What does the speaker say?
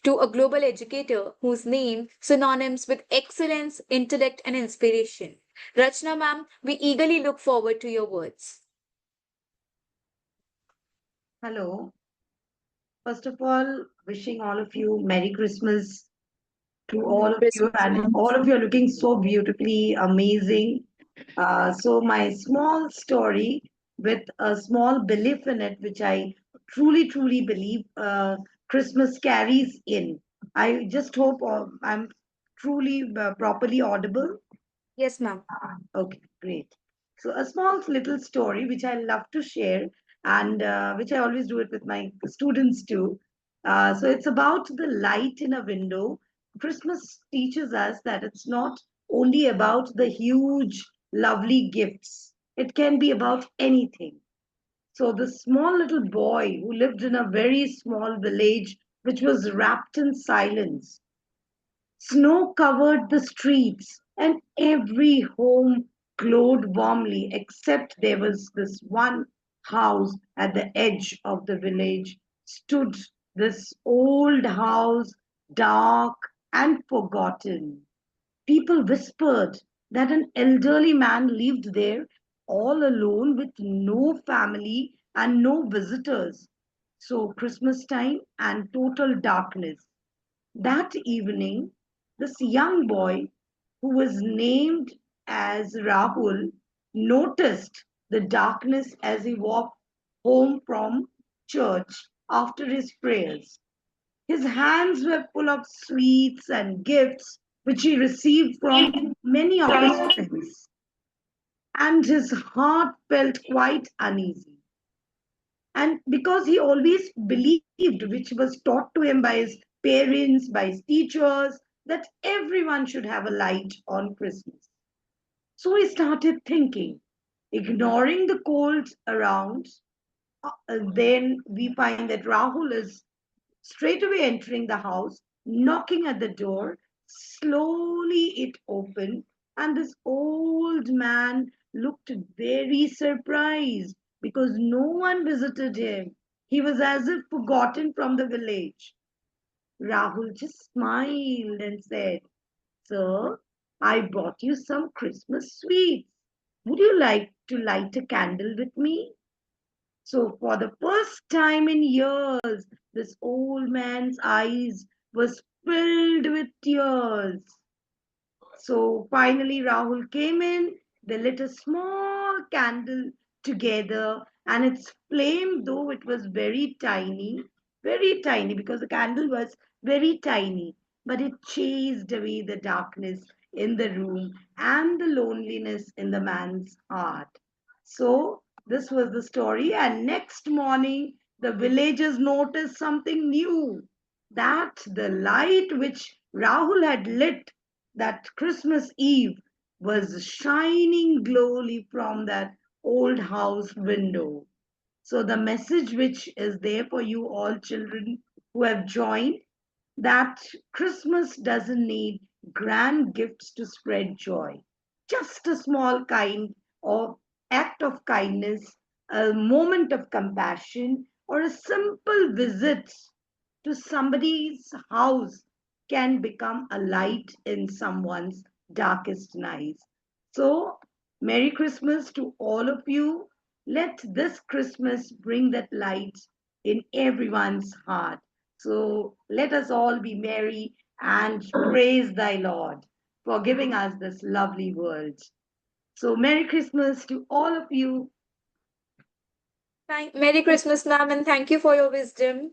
to a global educator whose name synonyms with excellence, intellect, and inspiration. Rachna ma'am, we eagerly look forward to your words. Hello. First of all, wishing all of you Merry Christmas to all Merry of you, Christmas, and ma'am. all of you are looking so beautifully amazing. So, my small story with a small belief in it, which I truly believe Christmas carries in. I just hope I'm truly properly audible. Yes, ma'am. Okay, great. So, a small little story which I love to share, and which I always do it with my students too. So, it's about the light in a window. Christmas teaches us that it's not only about the huge, lovely gifts, it can be about anything. So, the small little boy who lived in a very small village which was wrapped in silence. Snow covered the streets, and every home glowed warmly, except there was this one house at the edge of the village. Stood this old house, dark and forgotten. People whispered that an elderly man lived there all alone with no family and no visitors. So, Christmas time and total darkness. That evening, this young boy, who was named as Rahul, noticed the darkness as he walked home from church after his prayers. His hands were full of sweets and gifts which he received from many of his friends, and his heart felt quite uneasy. And because he always believed, which was taught to him by his parents, by his teachers, that everyone should have a light on Christmas. So he started thinking, ignoring the cold around. Then we find that Rahul is straight away entering the house, knocking at the door. Slowly it opened, and this old man looked very surprised because no one visited him. He was as if forgotten from the village. Rahul just smiled and said, "Sir, I brought you some Christmas sweets. Would you like to light a candle with me?" So, for the first time in years, this old man's eyes was filled with tears. So, finally, Rahul came in. They lit a small candle together, and its flame, though it was very tiny, because the candle was very tiny, but it chased away the darkness in the room and the loneliness in the man's heart. So, this was the story. And next morning, the villagers noticed something new, that the light which Rahul had lit that Christmas Eve was shining glowly from that old house window. So, the message which is there for you all children who have joined, that Christmas doesn't need grand gifts to spread joy. Just a small kind of act of kindness, a moment of compassion, or a simple visit to somebody's house can become a light in someone's darkest night. So, Merry Christmas to all of you. Let this Christmas bring that light in everyone's heart. So, let us all be merry and praise thy Lord for giving us this lovely world. So, Merry Christmas to all of you. Merry Christmas, ma'am, and thank you for your wisdom.